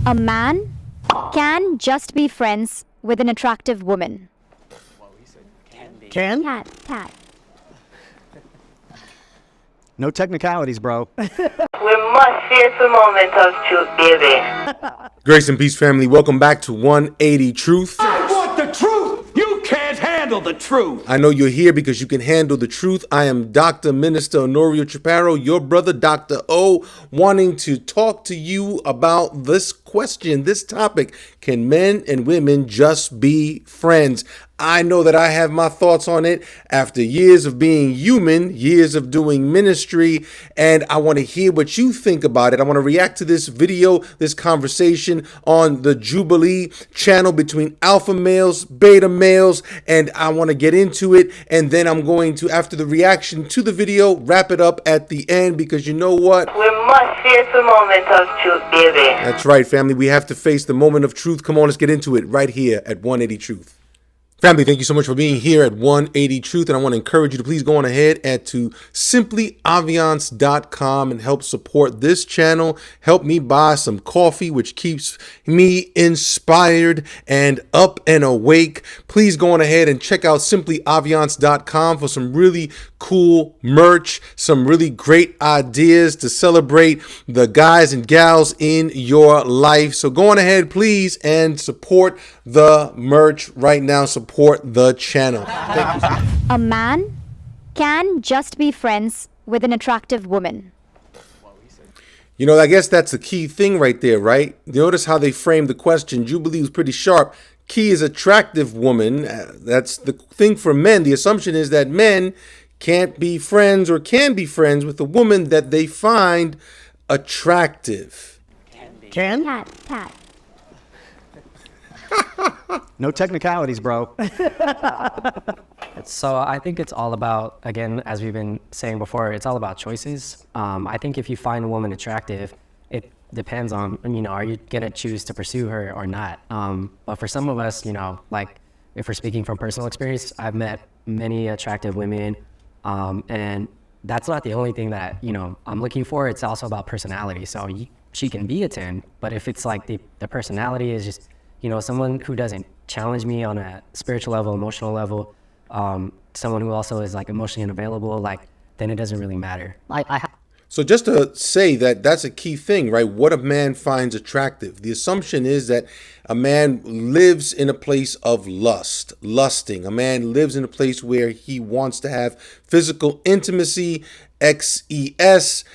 A man can just be friends with an attractive woman. Can? Cat. No technicalities, bro. We must face the moment of truth, baby. Grace and peace, family. Welcome back to 180 Truth. I want the truth. You can't handle the truth. I know you're here because you can handle the truth. I am Dr. Minister Honorio Chaparro, your brother, Dr. O, wanting to talk to you about this question, this topic. Can men and women just be friends? I know that I have my thoughts on it after years of being human, years of doing ministry, and I want to hear what you think about it. I want to react to this video, this conversation on the Jubilee channel between alpha males, beta males, and I want to get into it. And then I'm going to, after the reaction to the video, wrap it up at the end because you know what? We must face the moment of truth, baby. That's right, family. We have to face the moment of truth. Come on, let's get into it right here at 180 Truth. Family, thank you so much for being here at 180 Truth, and I want to encourage you to please go on ahead and to simplyaviance.com and help support this channel. Help me buy some coffee, which keeps me inspired and up and awake. Please go on ahead and check out simplyaviance.com for some really cool merch, some really great ideas to celebrate the guys and gals in your life. So go on ahead, please, and support the merch right now. Support the channel. Thank you. A man can just be friends with an attractive woman. You know, I guess that's the key thing right there, right? Notice how they framed the question. Jubilee was pretty sharp. Key is attractive woman. That's the thing for men. The assumption is that men can't be friends or can be friends with a woman that they find attractive. Can? Cat. No technicalities, bro. So I think it's all about, again, as we've been saying before, it's all about choices. I think if you find a woman attractive, it depends on, are you going to choose to pursue her or not? But for some of us, like if we're speaking from personal experience, I've met many attractive women, and that's not the only thing that, I'm looking for. It's also about personality. So she can be a 10, but if it's like the personality is just, someone who doesn't challenge me on a spiritual level, emotional level, someone who also is like emotionally unavailable, like, then it doesn't really matter. So just to say that that's a key thing, right? What a man finds attractive. The assumption is that a man lives in a place of lusting. A man lives in a place where he wants to have physical intimacy, XES,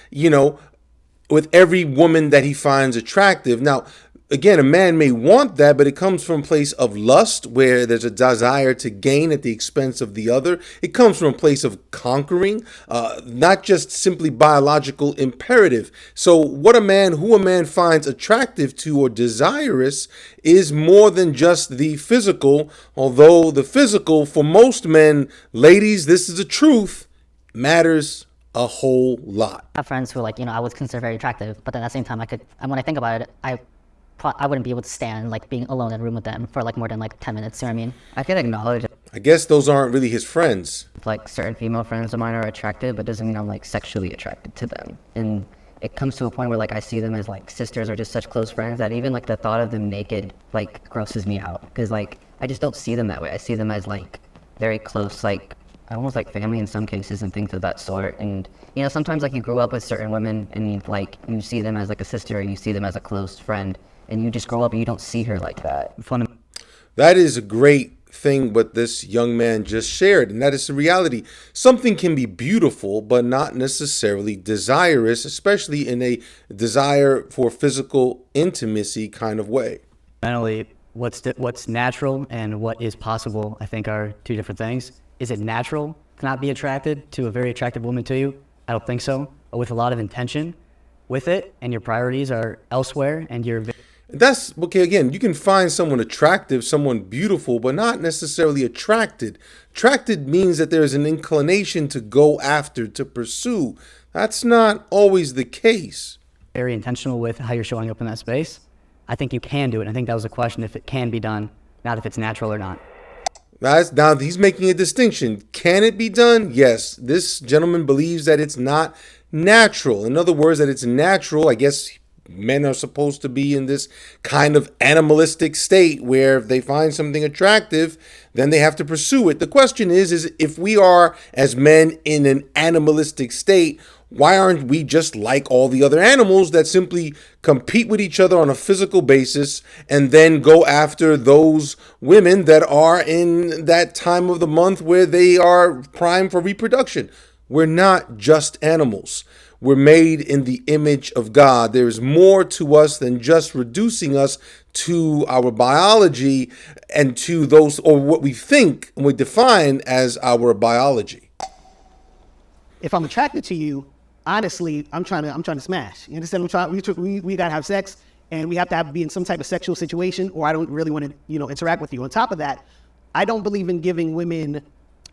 with every woman that he finds attractive. Now, again, a man may want that, but it comes from a place of lust where there's a desire to gain at the expense of the other. It comes from a place of conquering, not just simply biological imperative. So who a man finds attractive to or desirous is more than just the physical, although the physical for most men, ladies, this is the truth, matters a whole lot. I have friends who I would consider very attractive, but then at the same time when I think about it, I wouldn't be able to stand being alone in a room with them for more than 10 minutes. You know what I mean? I can acknowledge I guess those aren't really his friends. certain female friends of mine are attractive, but doesn't mean I'm sexually attracted to them. And it comes to a point where I see them as sisters or just such close friends that even the thought of them naked grosses me out, because I just don't see them that way. I see them as very close, almost like family in some cases and things of that sort. And sometimes you grow up with certain women and you see them as a sister, or you see them as a close friend, and you just grow up and you don't see her like that. That is a great thing what this young man just shared, and that is the reality. Something can be beautiful but not necessarily desirous, especially in a desire for physical intimacy kind of way. Mentally, what's natural and what is possible, I think, are two different things. Is it natural to not be attracted to a very attractive woman to you? I don't think so. But with a lot of intention with it, and your priorities are elsewhere, and you're... That's okay. Again, you can find someone attractive, someone beautiful, but not necessarily attracted. Attracted means that there's an inclination to go after, to pursue. That's not always the case. Very intentional with how you're showing up in that space. I think you can do it. I think that was the question, if it can be done, not if it's natural or not. Now he's making a distinction. Can it be done? Yes. This gentleman believes that it's not natural. In other words, that it's natural, I guess men are supposed to be in this kind of animalistic state where if they find something attractive, then they have to pursue it. The question is if we are as men in an animalistic state, why aren't we just like all the other animals that simply compete with each other on a physical basis and then go after those women that are in that time of the month where they are primed for reproduction? We're not just animals. We're made in the image of God. There is more to us than just reducing us to our biology and to those, or what we think and we define as our biology. If I'm attracted to you, honestly, I'm trying to smash. You understand? We gotta have sex, and we have to be in some type of sexual situation, or I don't really want to, interact with you. On top of that, I don't believe in giving women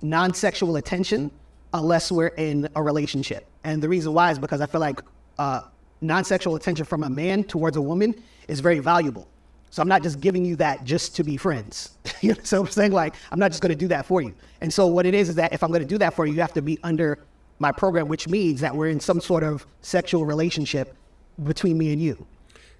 non-sexual attention unless we're in a relationship. And the reason why is because I feel like non-sexual attention from a man towards a woman is very valuable. So I'm not just giving you that just to be friends. You know what I'm saying? Like, I'm not just going to do that for you. And so what it is that if I'm going to do that for you, you have to be under my program, which means that we're in some sort of sexual relationship between me and you.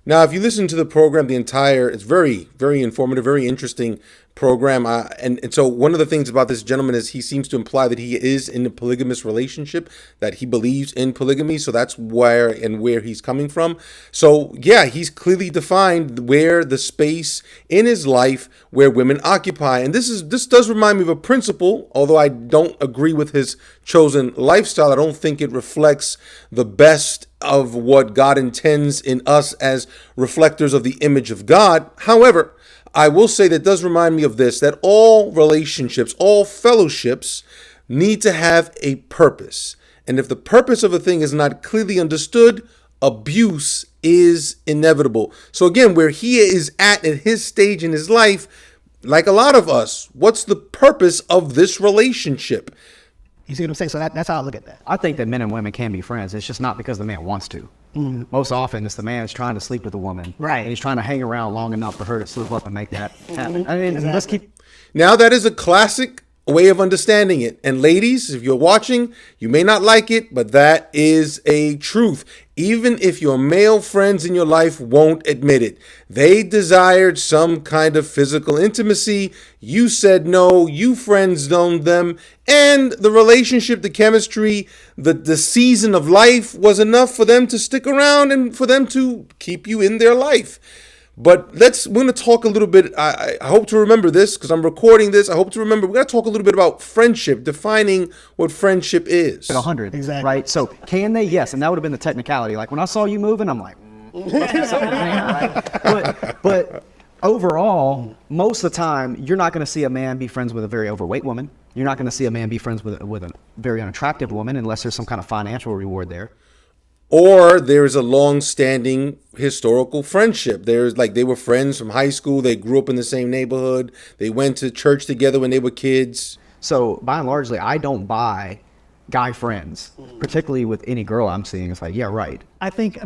Now, if you listen to the program, it's very, very informative, very interesting program. And so one of the things about this gentleman is he seems to imply that he is in a polygamous relationship, that he believes in polygamy. So that's where he's coming from. So yeah, he's clearly defined where the space in his life where women occupy. And this does remind me of a principle, although I don't agree with his chosen lifestyle. I don't think it reflects the best of what God intends in us as reflectors of the image of God. However, I will say that does remind me of this, that all relationships, all fellowships need to have a purpose. And if the purpose of a thing is not clearly understood, abuse is inevitable. So again, where he is at his stage in his life, like a lot of us, what's the purpose of this relationship? You see what I'm saying? So that's how I look at that. I think that men and women can be friends. It's just not because the man wants to. Mm-hmm. Most often, it's the man is trying to sleep with a woman. Right. And he's trying to hang around long enough for her to slip up and make that happen. I mean, let's keep... Now, that is a classic way of understanding it. And ladies, if you're watching, you may not like it, but that is a truth. Even if your male friends in your life won't admit it. They desired some kind of physical intimacy. You said no, you friend-zoned them, and the relationship, the chemistry, the season of life was enough for them to stick around and for them to keep you in their life. But we're going to talk a little bit. I hope to remember this because I'm recording this. I hope to remember. We're going to talk a little bit about friendship, defining what friendship is. 100. Exactly. Right? So can they? Yes. And that would have been the technicality. Like when I saw you moving, I'm like, let's do something, man, right? But overall, most of the time, you're not going to see a man be friends with a very overweight woman. You're not going to see a man be friends with a very unattractive woman unless there's some kind of financial reward there. Or there's a long-standing historical friendship. There's like they were friends from high school. They grew up in the same neighborhood. They went to church together when they were kids. So by and largely, I don't buy guy friends, particularly with any girl I'm seeing. It's like, yeah, right. I think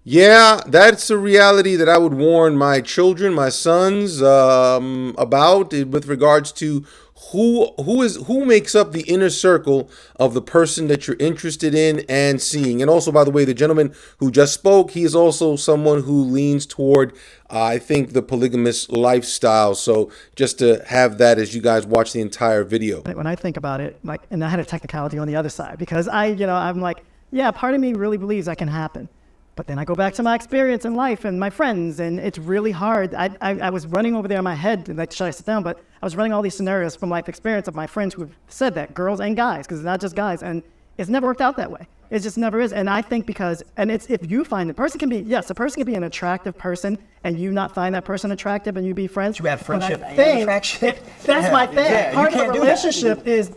Yeah, that's a reality that I would warn my children, my sons, about with regards to who makes up the inner circle of the person that you're interested in and seeing. And also, by the way, the gentleman who just spoke, he is also someone who leans toward, I think, the polygamous lifestyle. So just to have that as you guys watch the entire video. When I think about it, like, and I had a technicality on the other side because I'm like, yeah, part of me really believes that can happen. But then I go back to my experience in life and my friends, and it's really hard. I was running over there in my head, like, should I sit down? But I was running all these scenarios from life experience of my friends who have said that, girls and guys, because it's not just guys, and it's never worked out that way. It just never is. And I think it's if you find a person can be an attractive person, and you not find that person attractive, and you be friends. You have friendship and attraction. That's my thing. Yeah, part of the relationship is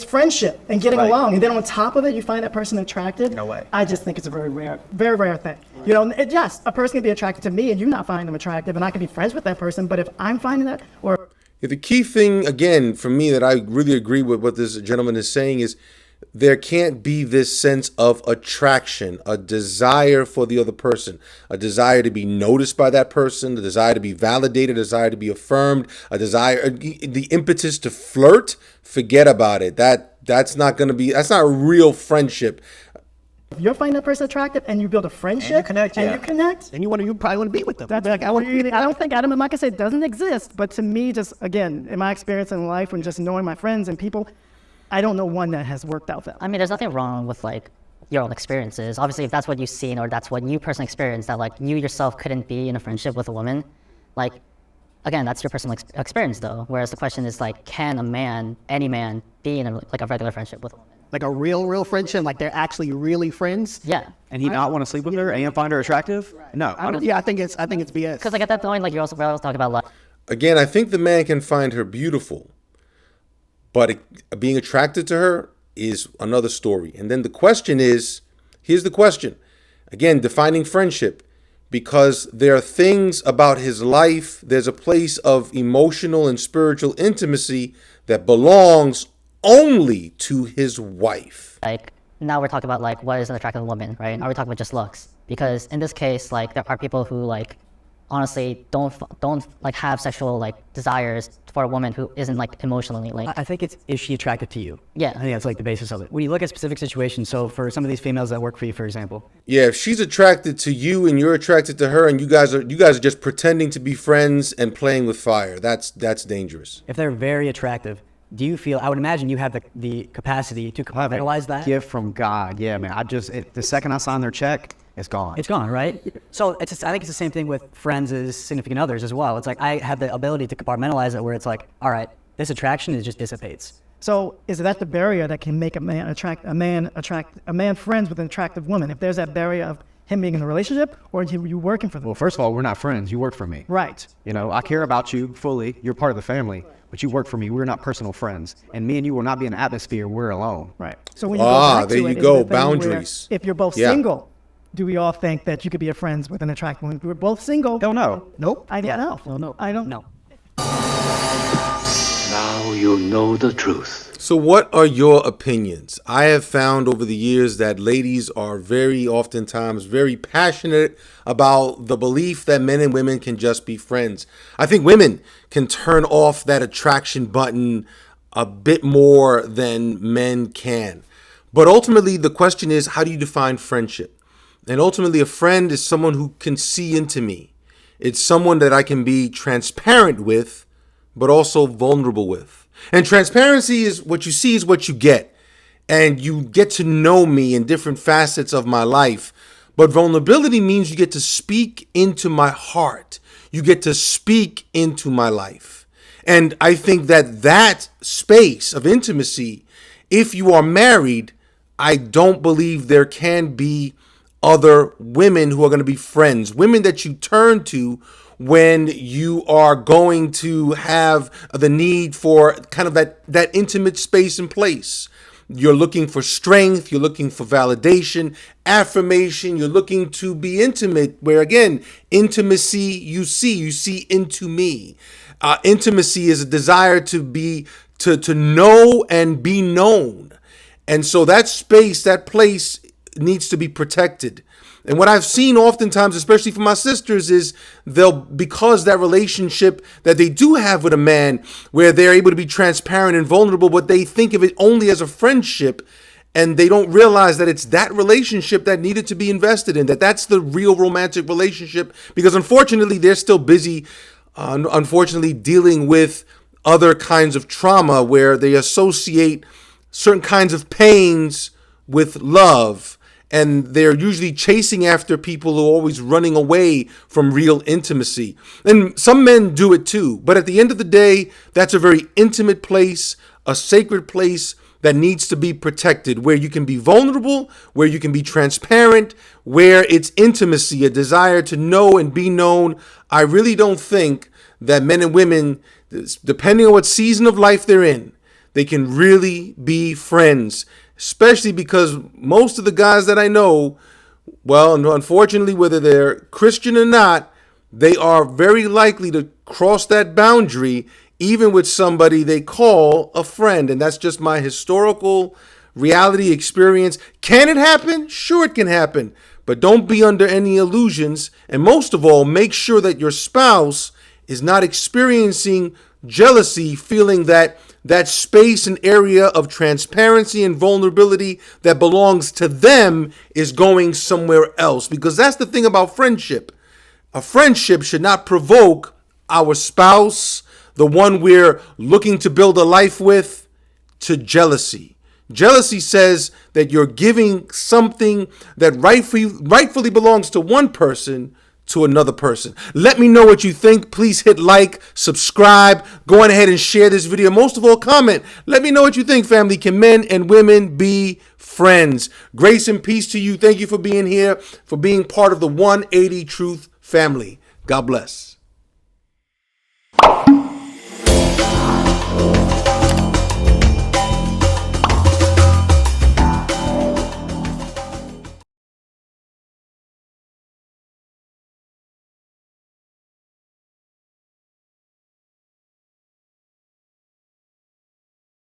friendship and getting along, and then on top of it, you find that person attractive. No way. I just think it's a very rare thing. You know, yes, a person can be attracted to me, and you not find them attractive, and I can be friends with that person. But if I'm finding that, or the key thing again for me that I really agree with what this gentleman is saying is there can't be this sense of attraction, a desire for the other person, a desire to be noticed by that person, a desire to be validated, a desire to be affirmed, a desire, the impetus to flirt. Forget about it. That's not real friendship. If you're finding that person attractive and you build a friendship And you connect, And you probably want to be with them. that's Like, I don't think Adam, I'm not gonna say it doesn't exist, but to me, just again, in my experience in life and just knowing my friends and people, I don't know one that has worked out that. I mean, there's nothing wrong with like your own experiences. Obviously, if that's what you've seen or that's what you personally experienced, that like you yourself couldn't be in a friendship with a woman, like, again, that's your personal experience though. Whereas the question is like, can a man, any man, be in a regular friendship with a woman? like a real friendship, like they're actually really friends. Yeah. and he not want to sleep with her and find her attractive? No. I think it's BS. Because like at that point, like we're also talking about love. Again, I think the man can find her beautiful, but being attracted to her is another story. And then the question is, here's the question. Again, defining friendship, because there are things about his life, there's a place of emotional and spiritual intimacy that belongs only to his wife. Like now we're talking about like what is an attractive woman, right? Are we talking about just looks? Because in this case, like there are people who like honestly don't like have sexual like desires for a woman who isn't like emotionally linked. I think it's, is she attracted to you? Yeah. I think that's like the basis of it. When you look at specific situations, so for some of these females that work for you, for example, Yeah, if she's attracted to you and you're attracted to her and you guys are just pretending to be friends and playing with fire, that's dangerous. if they're very attractive, do you feel, I would imagine you have the capacity to compartmentalize that? Gift from God. Yeah, man. The second I sign their check, it's gone. It's gone, right? So I think it's the same thing with friends as significant others as well. It's like I have the ability to compartmentalize it where it's like, all right, this attraction just dissipates. So is that the barrier that can make a man friends with an attractive woman? If there's that barrier of him being in a relationship or you working for them? Well, first of all, we're not friends. You work for me. Right. You know, I care about you fully. You're part of the family, but you work for me. We're not personal friends. And me and you will not be in an atmosphere we're alone. Right. So when you go back there to you it, is go, the thing where boundaries. if you're both Yeah. single, do we all think that you could be a friends with an attractive woman? We're both single. Don't know. Nope. I don't know. No. I don't. No. Now you know the truth. So what are your opinions? I have found over the years that ladies are oftentimes very passionate about the belief that men and women can just be friends. I think women can turn off that attraction button a bit more than men can. But ultimately, the question is, how do you define friendship? And ultimately, a friend is someone who can see into me. It's someone that I can be transparent with, but also vulnerable with. And transparency is what you see is what you get. And you get to know me in different facets of my life. But vulnerability means you get to speak into my heart. You get to speak into my life. And I think that space of intimacy, if you are married, I don't believe there can be other women who are going to be friends, women that you turn to when you are going to have the need for kind of that intimate space and place. You're looking for strength, you're looking for validation, affirmation, you're looking to be intimate, where again, intimacy you see into me. Intimacy is a desire to know and be known. And so that space, that place needs to be protected. And what I've seen oftentimes, especially from my sisters, is because that relationship that they do have with a man where they're able to be transparent and vulnerable, but they think of it only as a friendship, and they don't realize that it's that relationship that needed to be invested in, that's the real romantic relationship, because unfortunately, they're still busy, unfortunately, dealing with other kinds of trauma where they associate certain kinds of pains with love. And they're usually chasing after people who are always running away from real intimacy. And some men do it too. But at the end of the day, that's a very intimate place, a sacred place that needs to be protected, where you can be vulnerable, where you can be transparent, where it's intimacy, a desire to know and be known. I really don't think that men and women, depending on what season of life they're in, they can really be friends. Especially because most of the guys that I know, well, unfortunately, whether they're Christian or not, they are very likely to cross that boundary, even with somebody they call a friend. And that's just my historical reality experience. Can it happen? Sure, it can happen. But don't be under any illusions. And most of all, make sure that your spouse is not experiencing jealousy, feeling that that space and area of transparency and vulnerability that belongs to them is going somewhere else. Because that's the thing about friendship. A friendship should not provoke our spouse, the one we're looking to build a life with, to jealousy. Jealousy says that you're giving something that rightfully belongs to one person to another person. Let me know what you think. Please hit like, subscribe, go on ahead and share this video. Most of all, comment. Let me know what you think, family. Can men and women be friends? Grace and peace to you. Thank you for being here, for being part of the 180 Truth family. God bless.